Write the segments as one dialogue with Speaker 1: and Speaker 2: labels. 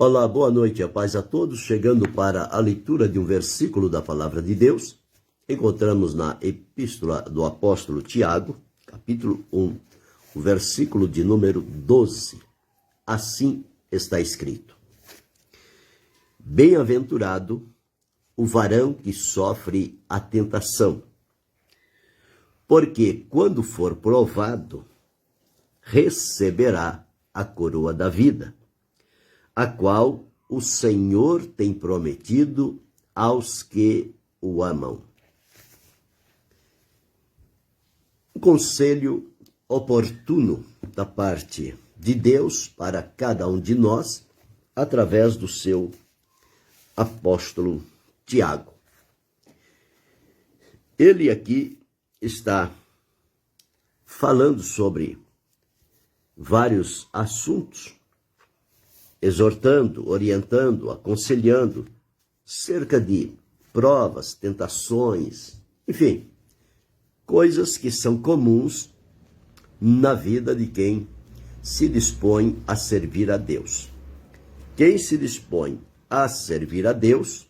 Speaker 1: Olá, boa noite, a paz a todos. Chegando para a leitura de um versículo da Palavra de Deus, encontramos na Epístola do Apóstolo Tiago, capítulo 1, o versículo de número 12. Assim está escrito: Bem-aventurado o varão que sofre a tentação, porque quando for provado, receberá a coroa da vida, a qual o Senhor tem prometido aos que o amam. Um conselho oportuno da parte de Deus para cada um de nós, através do seu apóstolo Tiago. Ele aqui está falando sobre vários assuntos, exortando, orientando, aconselhando, cerca de provas, tentações, enfim, coisas que são comuns na vida de quem se dispõe a servir a Deus. Quem se dispõe a servir a Deus,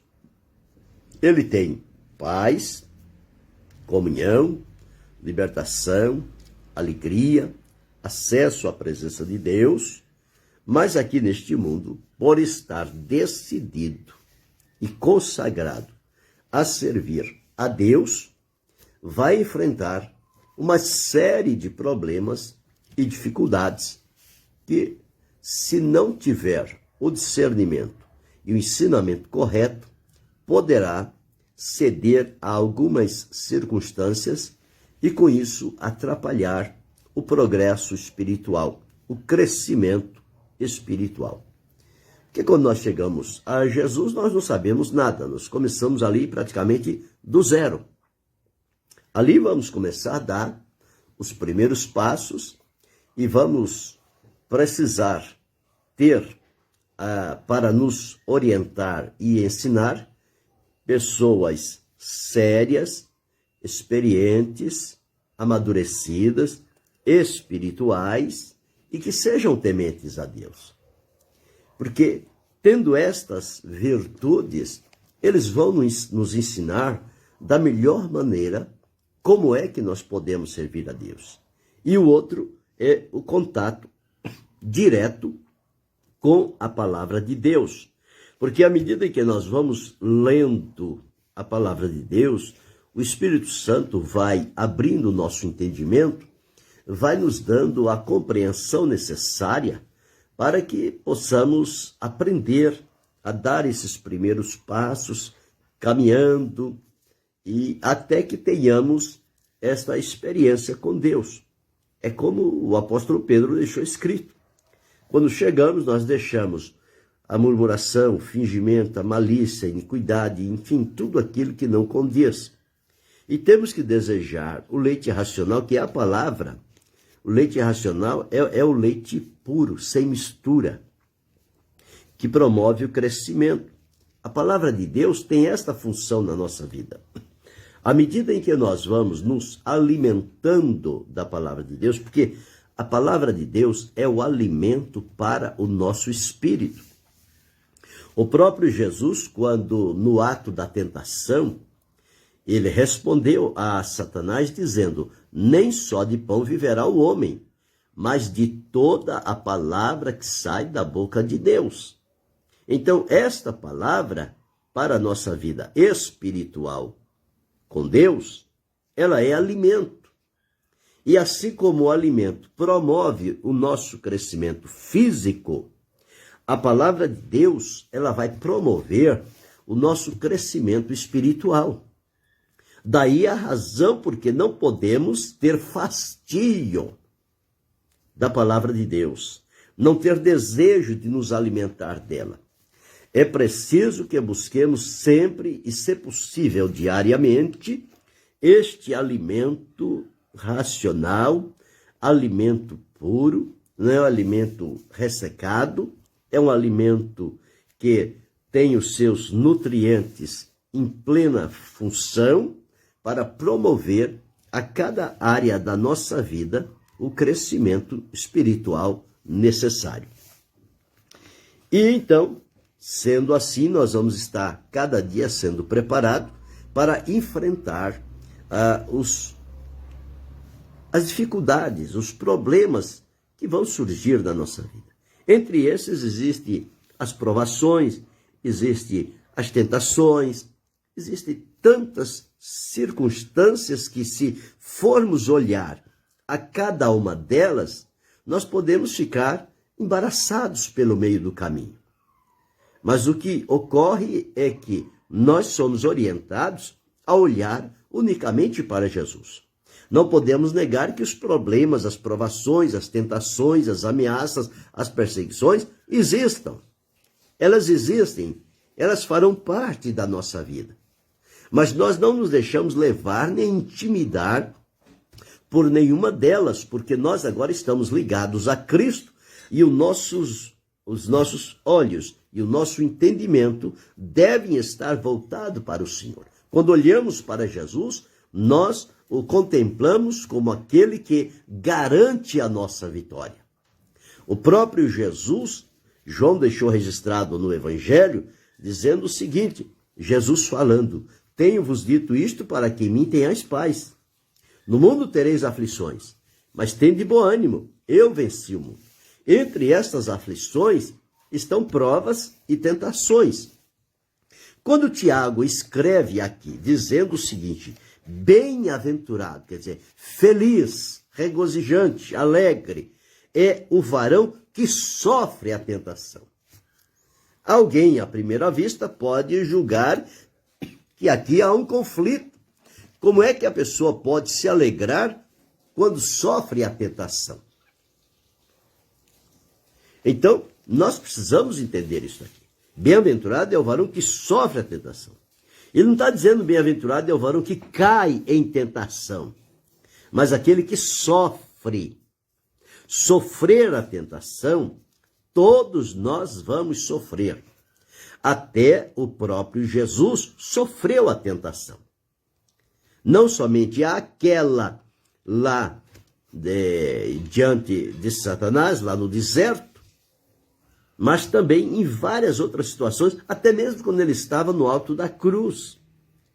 Speaker 1: ele tem paz, comunhão, libertação, alegria, acesso à presença de Deus, mas aqui neste mundo, por estar decidido e consagrado a servir a Deus, vai enfrentar uma série de problemas e dificuldades que, se não tiver o discernimento e o ensinamento correto, poderá ceder a algumas circunstâncias e, com isso, atrapalhar o progresso espiritual, o crescimento espiritual. Porque quando nós chegamos a Jesus, nós não sabemos nada, nós começamos ali praticamente do zero. Ali vamos começar a dar os primeiros passos e vamos precisar ter, para nos orientar e ensinar, pessoas sérias, experientes, amadurecidas, espirituais e que sejam tementes a Deus. Porque, tendo estas virtudes, eles vão nos ensinar da melhor maneira como é que nós podemos servir a Deus. E o outro é o contato direto com a palavra de Deus. Porque à medida que nós vamos lendo a palavra de Deus, o Espírito Santo vai abrindo o nosso entendimento, vai nos dando a compreensão necessária para que possamos aprender a dar esses primeiros passos, caminhando, e até que tenhamos esta experiência com Deus. É como o apóstolo Pedro deixou escrito. Quando chegamos, nós deixamos a murmuração, o fingimento, a malícia, a iniquidade, enfim, tudo aquilo que não condiz. E temos que desejar o leite racional, que é a palavra. O leite racional é o leite puro, sem mistura, que promove o crescimento. A palavra de Deus tem esta função na nossa vida. À medida em que nós vamos nos alimentando da palavra de Deus, porque a palavra de Deus é o alimento para o nosso espírito. O próprio Jesus, quando no ato da tentação, ele respondeu a Satanás dizendo: nem só de pão viverá o homem, mas de toda a palavra que sai da boca de Deus. Então, esta palavra, para a nossa vida espiritual com Deus, ela é alimento. E assim como o alimento promove o nosso crescimento físico, a palavra de Deus, ela vai promover o nosso crescimento espiritual. Daí a razão porque não podemos ter fastio da palavra de Deus, não ter desejo de nos alimentar dela. É preciso que busquemos sempre e, se possível, diariamente, este alimento racional, alimento puro, não é um alimento ressecado, é um alimento que tem os seus nutrientes em plena função para promover a cada área da nossa vida o crescimento espiritual necessário. E então, sendo assim, nós vamos estar cada dia sendo preparados para enfrentar as dificuldades, os problemas que vão surgir na nossa vida. Entre esses existem as provações, existem as tentações, existem tantas circunstâncias que, se formos olhar a cada uma delas, nós podemos ficar embaraçados pelo meio do caminho. Mas o que ocorre é que nós somos orientados a olhar unicamente para Jesus. Não podemos negar que os problemas, as provações, as tentações, as ameaças, as perseguições existam. Elas existem, elas farão parte da nossa vida. Mas nós não nos deixamos levar nem intimidar por nenhuma delas, porque nós agora estamos ligados a Cristo e os nossos olhos e o nosso entendimento devem estar voltados para o Senhor. Quando olhamos para Jesus, nós o contemplamos como aquele que garante a nossa vitória. O próprio Jesus, João deixou registrado no Evangelho, dizendo o seguinte, Jesus falando, tenho-vos dito isto para que em mim tenhais paz. No mundo tereis aflições, mas tende bom ânimo, eu venci o mundo. Entre estas aflições estão provas e tentações. Quando Tiago escreve aqui, dizendo o seguinte, bem-aventurado, quer dizer, feliz, regozijante, alegre, é o varão que sofre a tentação. Alguém, à primeira vista, pode julgar que aqui há um conflito. Como é que a pessoa pode se alegrar quando sofre a tentação? Então, nós precisamos entender isso aqui. Bem-aventurado é o varão que sofre a tentação. Ele não está dizendo bem-aventurado é o varão que cai em tentação, mas aquele que sofre. Sofrer a tentação, todos nós vamos sofrer. Até o próprio Jesus sofreu a tentação. Não somente aquela lá diante de Satanás, lá no deserto, mas também em várias outras situações, até mesmo quando ele estava no alto da cruz.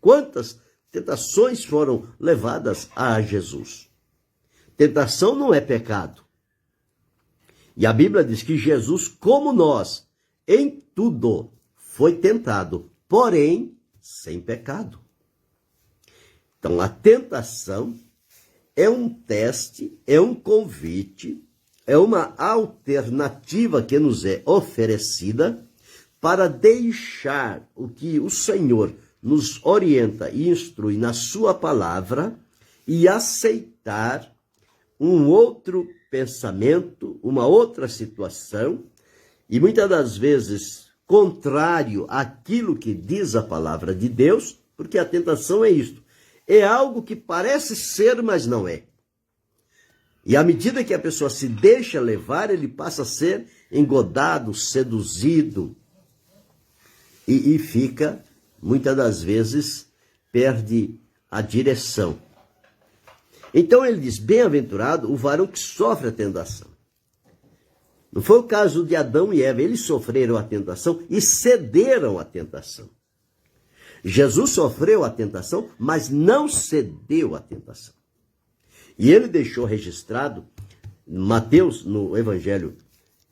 Speaker 1: Quantas tentações foram levadas a Jesus? Tentação não é pecado. E a Bíblia diz que Jesus, como nós, em tudo foi tentado, porém sem pecado. Então, a tentação é um teste, é um convite, é uma alternativa que nos é oferecida para deixar o que o Senhor nos orienta e instrui na sua palavra e aceitar um outro pensamento, uma outra situação, e muitas das vezes contrário àquilo que diz a palavra de Deus, porque a tentação é isto. É algo que parece ser, mas não é. E à medida que a pessoa se deixa levar, ele passa a ser engodado, seduzido. E fica, muitas das vezes, perde a direção. Então ele diz, bem-aventurado o varão que sofre a tentação. Não foi o caso de Adão e Eva, eles sofreram a tentação e cederam à tentação. Jesus sofreu a tentação, mas não cedeu à tentação. E ele deixou registrado, Mateus, no evangelho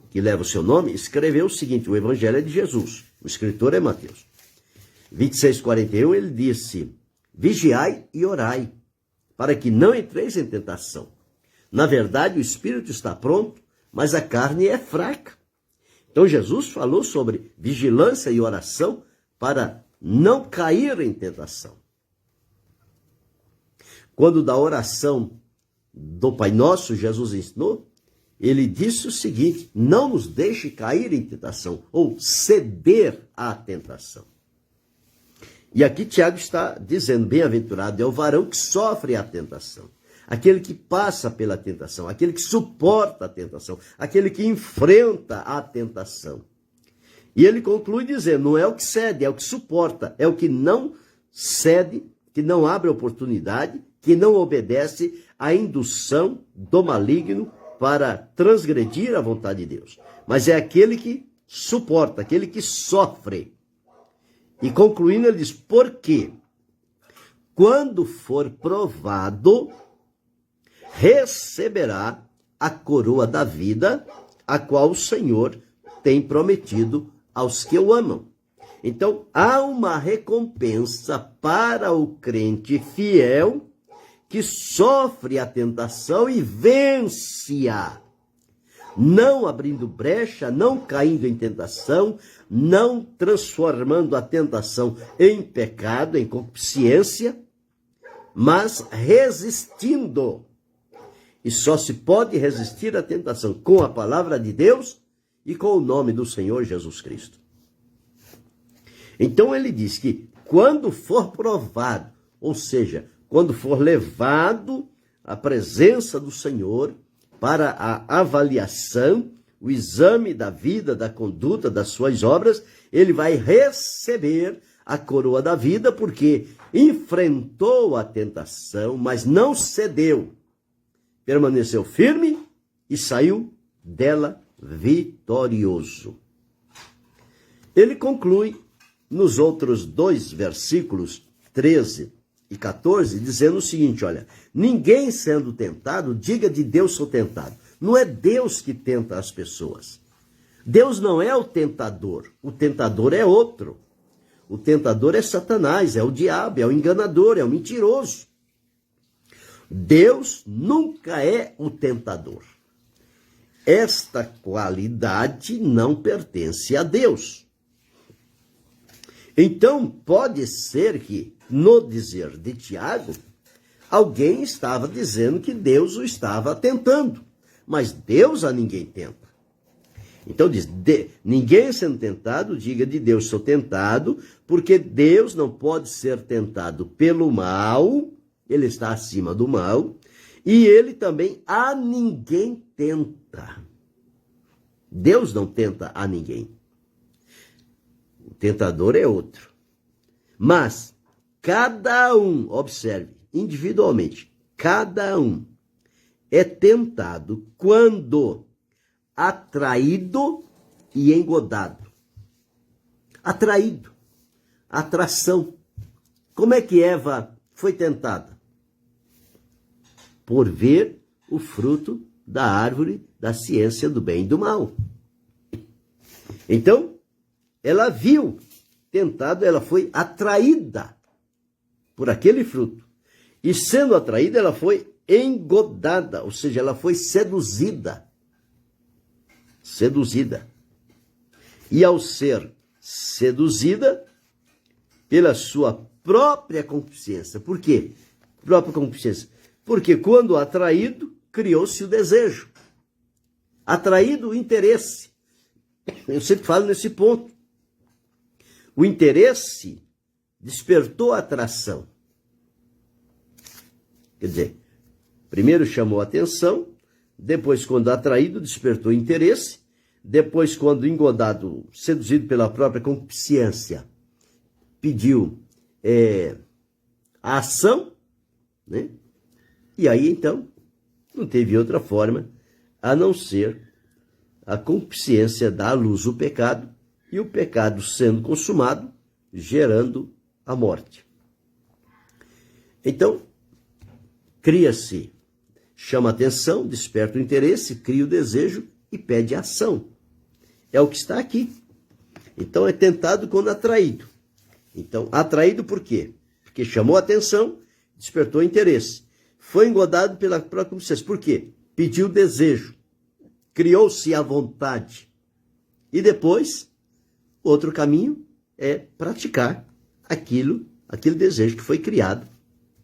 Speaker 1: que leva o seu nome, escreveu o seguinte, o evangelho é de Jesus, o escritor é Mateus. 26:41, ele disse, vigiai e orai, para que não entreis em tentação. Na verdade, o espírito está pronto, mas a carne é fraca. Então, Jesus falou sobre vigilância e oração para não cair em tentação. Quando da oração do Pai Nosso, Jesus ensinou, ele disse o seguinte, não nos deixe cair em tentação, ou ceder à tentação. E aqui Tiago está dizendo, bem-aventurado é o varão que sofre a tentação, aquele que passa pela tentação, aquele que suporta a tentação, aquele que enfrenta a tentação. E ele conclui dizendo, não é o que cede, é o que suporta, é o que não cede, que não abre oportunidade, que não obedece à indução do maligno para transgredir a vontade de Deus. Mas é aquele que suporta, aquele que sofre. E concluindo, ele diz, porque quando for provado, receberá a coroa da vida, a qual o Senhor tem prometido aos que o amam. Então, há uma recompensa para o crente fiel que sofre a tentação e vence-a, não abrindo brecha, não caindo em tentação, não transformando a tentação em pecado, em concupiscência, mas resistindo. E só se pode resistir à tentação com a palavra de Deus e com o nome do Senhor Jesus Cristo. Então ele diz que quando for provado, ou seja, quando for levado à presença do Senhor para a avaliação, o exame da vida, da conduta, das suas obras, ele vai receber a coroa da vida porque enfrentou a tentação, mas não cedeu. Permaneceu firme e saiu dela vitorioso. Ele conclui nos outros 2 versículos, 13 e 14, dizendo o seguinte, olha, ninguém sendo tentado, diga de Deus sou tentado. Não é Deus que tenta as pessoas. Deus não é o tentador é outro. O tentador é Satanás, é o diabo, é o enganador, é o mentiroso. Deus nunca é o tentador. Esta qualidade não pertence a Deus. Então, pode ser que, no dizer de Tiago, alguém estava dizendo que Deus o estava tentando, mas Deus a ninguém tenta. Então diz, ninguém sendo tentado, diga de Deus sou tentado, porque Deus não pode ser tentado pelo mal, ele está acima do mal, e ele também a ninguém tenta. Deus não tenta a ninguém. O tentador é outro. Mas cada um, observe, individualmente, cada um é tentado quando atraído e engodado. Atraído. Atração. Como é que Eva foi tentada? Por ver o fruto da árvore da ciência do bem e do mal. Então, ela viu, tentada, ela foi atraída por aquele fruto. E sendo atraída, ela foi engodada, ou seja, ela foi seduzida. Seduzida. E ao ser seduzida pela sua própria concupiscência. Por quê? Própria concupiscência. Porque quando atraído, criou-se o desejo. Atraído o interesse. Eu sempre falo nesse ponto. O interesse despertou a atração. Quer dizer, primeiro chamou a atenção, depois, quando atraído, despertou interesse, depois, quando engodado, seduzido pela própria concupiscência, pediu a ação, né? E aí, então, não teve outra forma a não ser a concupiscência dar à luz o pecado, e o pecado sendo consumado, gerando a morte. Então, cria-se, chama atenção, desperta o interesse, cria o desejo e pede ação. É o que está aqui. Então, é tentado quando atraído. Então, atraído por quê? Porque chamou atenção, despertou interesse. Foi engodado pela própria concupiscência. Por quê? Pediu desejo. Criou-se a vontade. E depois, outro caminho é praticar aquele desejo que foi criado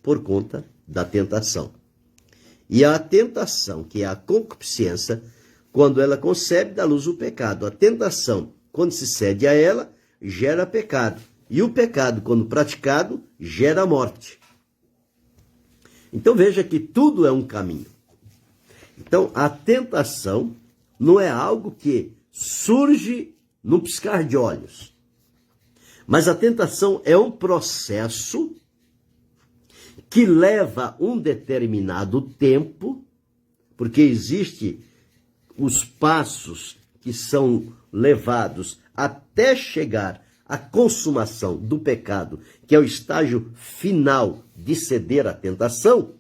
Speaker 1: por conta da tentação. E a tentação, que é a concupiscência, quando ela concebe, dá luz o pecado. A tentação, quando se cede a ela, gera pecado. E o pecado, quando praticado, gera morte. Então veja que tudo é um caminho. Então a tentação não é algo que surge num piscar de olhos. Mas a tentação é um processo que leva um determinado tempo, porque existe os passos que são levados até chegar à consumação do pecado, que é o estágio final de ceder à tentação,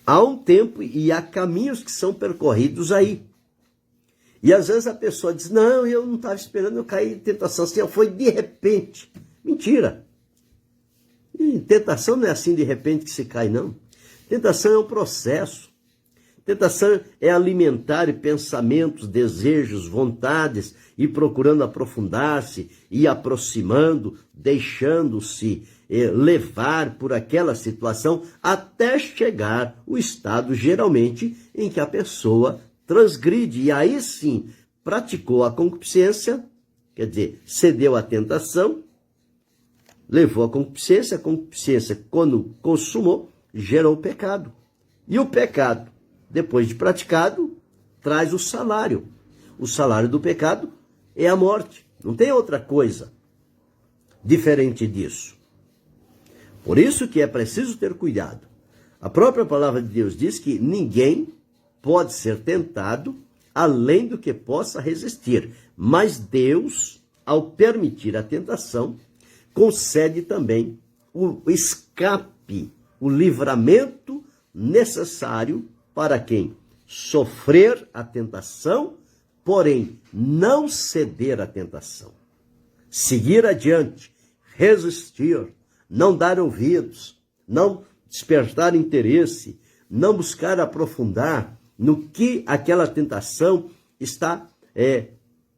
Speaker 1: há um tempo e há caminhos que são percorridos aí. E às vezes a pessoa diz, não, eu não estava esperando eu cair em tentação, assim, foi de repente. Mentira. E tentação não é assim de repente que se cai, não. Tentação é um processo. Tentação é alimentar pensamentos, desejos, vontades, e procurando aprofundar-se, e aproximando, deixando-se levar por aquela situação, até chegar o estado, geralmente, em que a pessoa transgride, e aí sim, praticou a concupiscência, quer dizer, cedeu à tentação, levou a concupiscência, quando consumou, gerou o pecado. E o pecado, depois de praticado, traz o salário. O salário do pecado é a morte. Não tem outra coisa diferente disso. Por isso que é preciso ter cuidado. A própria palavra de Deus diz que ninguém pode ser tentado além do que possa resistir. Mas Deus, ao permitir a tentação, concede também o escape, o livramento necessário para quem sofrer a tentação, porém não ceder à tentação. Seguir adiante, resistir, não dar ouvidos, não despertar interesse, não buscar aprofundar no que aquela tentação está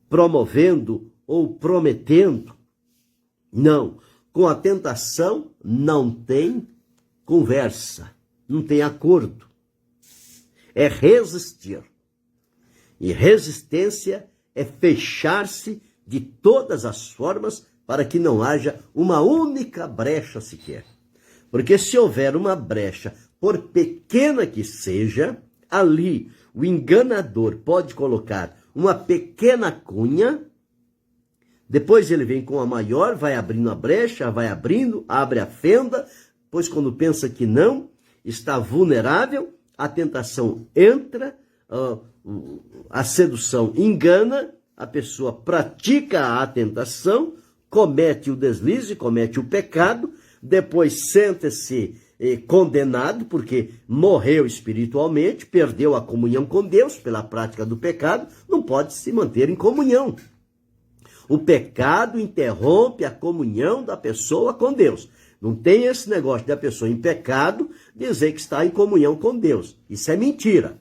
Speaker 1: promovendo ou prometendo. Não, com a tentação não tem conversa, não tem acordo. É resistir. E resistência é fechar-se de todas as formas para que não haja uma única brecha sequer. Porque se houver uma brecha, por pequena que seja, ali o enganador pode colocar uma pequena cunha, depois ele vem com a maior, vai abrindo a brecha, vai abrindo, abre a fenda, pois quando pensa que não, está vulnerável, a tentação entra, a sedução engana, a pessoa pratica a tentação, comete o deslize, comete o pecado, depois sente-se condenado, porque morreu espiritualmente, perdeu a comunhão com Deus pela prática do pecado, não pode se manter em comunhão. O pecado interrompe a comunhão da pessoa com Deus. Não tem esse negócio da pessoa em pecado dizer que está em comunhão com Deus. Isso é mentira.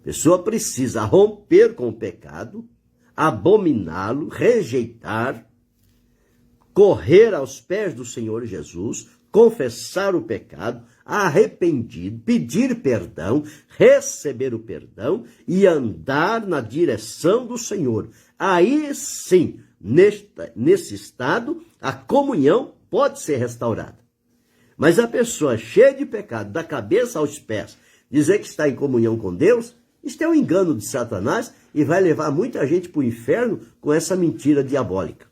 Speaker 1: A pessoa precisa romper com o pecado, abominá-lo, rejeitar, correr aos pés do Senhor Jesus, confessar o pecado, arrependido, pedir perdão, receber o perdão e andar na direção do Senhor. Aí sim, nesse estado, a comunhão pode ser restaurada. Mas a pessoa cheia de pecado, da cabeça aos pés, dizer que está em comunhão com Deus, isso é um engano de Satanás e vai levar muita gente para o inferno com essa mentira diabólica.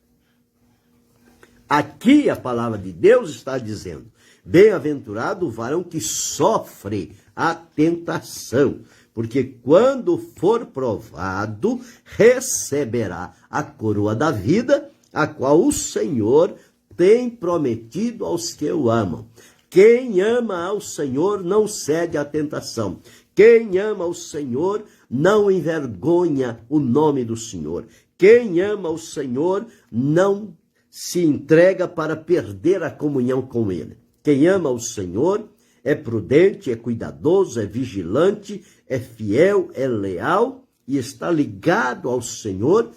Speaker 1: Aqui a palavra de Deus está dizendo, bem-aventurado o varão que sofre a tentação, porque quando for provado, receberá a coroa da vida, a qual o Senhor tem prometido aos que o amam. Quem ama ao Senhor não cede à tentação. Quem ama o Senhor não envergonha o nome do Senhor. Quem ama o Senhor não se entrega para perder a comunhão com Ele. Quem ama o Senhor é prudente, é cuidadoso, é vigilante, é fiel, é leal e está ligado ao Senhor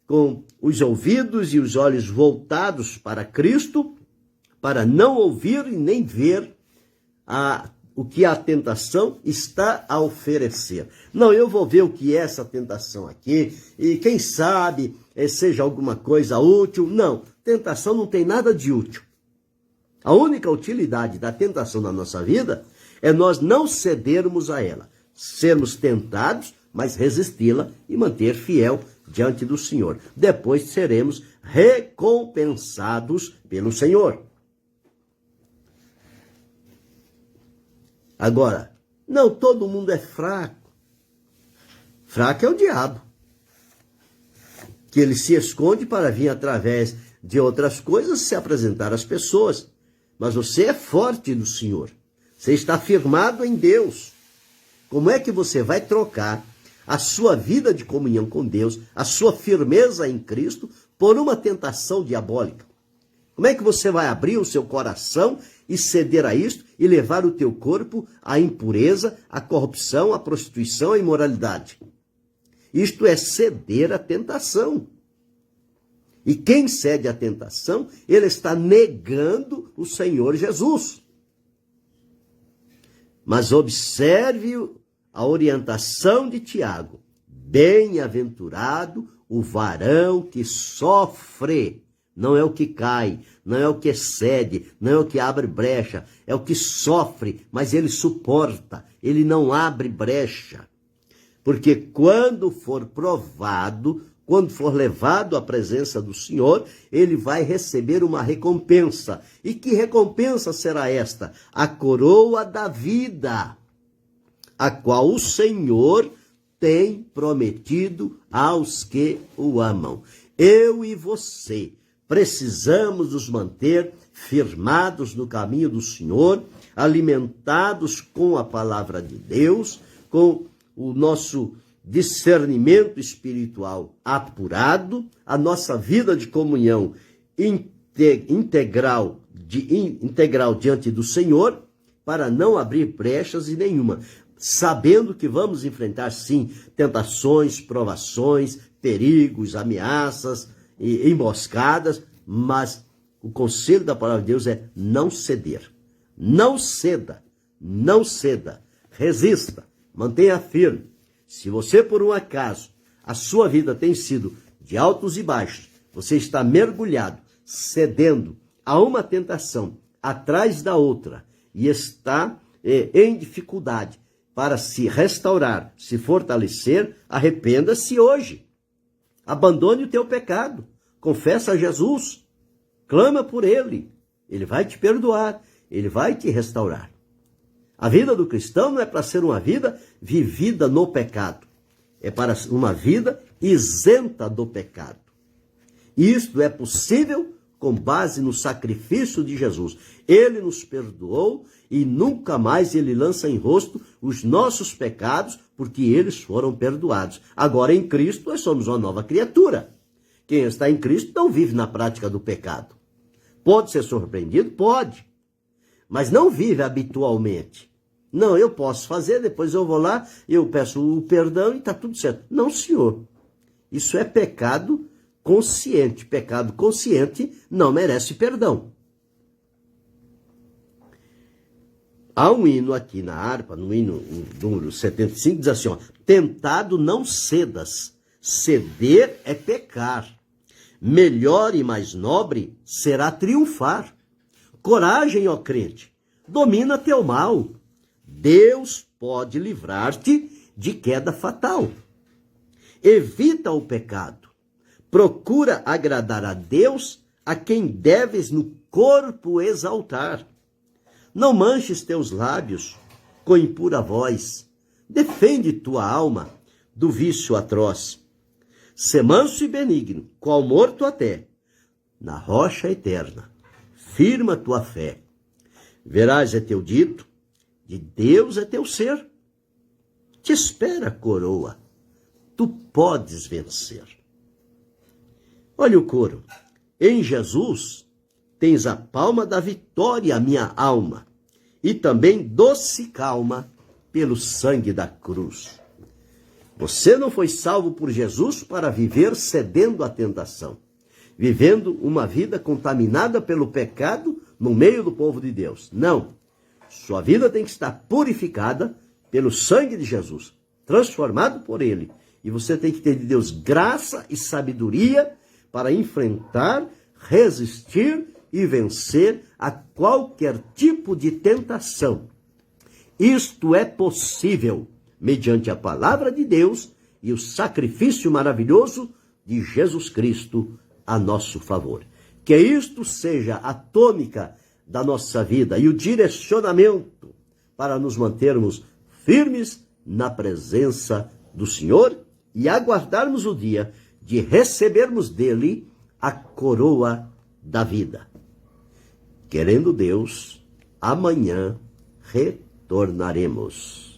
Speaker 1: com os ouvidos e os olhos voltados para Cristo, para não ouvir e nem ver o que a tentação está a oferecer. Não, eu vou ver o que é essa tentação aqui, e quem sabe seja alguma coisa útil. Não, tentação não tem nada de útil. A única utilidade da tentação na nossa vida é nós não cedermos a ela, sermos tentados, mas resisti-la e manter fiel diante do Senhor. Depois seremos recompensados pelo Senhor. Agora, não todo mundo é fraco. Fraco é o diabo, que ele se esconde para vir através de outras coisas se apresentar às pessoas. Mas você é forte no Senhor. Você está firmado em Deus. Como é que você vai trocar a sua vida de comunhão com Deus, a sua firmeza em Cristo, por uma tentação diabólica? Como é que você vai abrir o seu coração e ceder a isto e levar o teu corpo à impureza, à corrupção, à prostituição, à imoralidade? Isto é ceder à tentação. E quem cede à tentação, ele está negando o Senhor Jesus. Mas observe a orientação de Tiago. Bem-aventurado o varão que sofre. Não é o que cai, não é o que cede, não é o que abre brecha, é o que sofre, mas ele suporta, ele não abre brecha. Porque quando for provado, quando for levado à presença do Senhor, ele vai receber uma recompensa. E que recompensa será esta? A coroa da vida, a qual o Senhor tem prometido aos que o amam. Eu e você precisamos nos manter firmados no caminho do Senhor, alimentados com a palavra de Deus, com o nosso discernimento espiritual apurado, a nossa vida de comunhão integral diante do Senhor, para não abrir brechas em nenhuma, sabendo que vamos enfrentar, sim, tentações, provações, perigos, ameaças, emboscadas, mas o conselho da palavra de Deus é não ceder. Não ceda, não ceda, resista, mantenha firme. Se você, por um acaso, a sua vida tem sido de altos e baixos, você está mergulhado, cedendo a uma tentação atrás da outra e está em dificuldade para se restaurar, se fortalecer, arrependa-se hoje. Abandone o teu pecado, confessa a Jesus, clama por Ele, Ele vai te perdoar, Ele vai te restaurar. A vida do cristão não é para ser uma vida vivida no pecado, é para uma vida isenta do pecado. Isto é possível com base no sacrifício de Jesus. Ele nos perdoou e nunca mais Ele lança em rosto os nossos pecados, porque eles foram perdoados. Agora, em Cristo, nós somos uma nova criatura. Quem está em Cristo não vive na prática do pecado. Pode ser surpreendido? Pode. Mas não vive habitualmente. Não, eu posso fazer, depois eu vou lá, eu peço o perdão e está tudo certo. Não, senhor. Isso é pecado consciente. Pecado consciente não merece perdão. Há um hino aqui na harpa, no hino número 75, diz assim, ó, tentado não cedas, ceder é pecar. Melhor e mais nobre será triunfar. Coragem, ó crente, domina teu mal. Deus pode livrar-te de queda fatal. Evita o pecado. Procura agradar a Deus, a quem deves no corpo exaltar. Não manches teus lábios com impura voz. Defende tua alma do vício atroz. Sê manso e benigno, qual morto até, na rocha eterna. Firma tua fé. Verás é teu dito, de Deus é teu ser. Te espera a coroa, tu podes vencer. Olha o coro. Em Jesus tens a palma da vitória, minha alma, e também doce calma pelo sangue da cruz. Você não foi salvo por Jesus para viver cedendo à tentação, vivendo uma vida contaminada pelo pecado no meio do povo de Deus. Não. Sua vida tem que estar purificada pelo sangue de Jesus, transformado por Ele. E você tem que ter de Deus graça e sabedoria para enfrentar, resistir e vencer a qualquer tipo de tentação. Isto é possível mediante a palavra de Deus e o sacrifício maravilhoso de Jesus Cristo a nosso favor. Que isto seja a tônica da nossa vida e o direcionamento para nos mantermos firmes na presença do Senhor e aguardarmos o dia de recebermos dele a coroa da vida. Querendo Deus, amanhã retornaremos.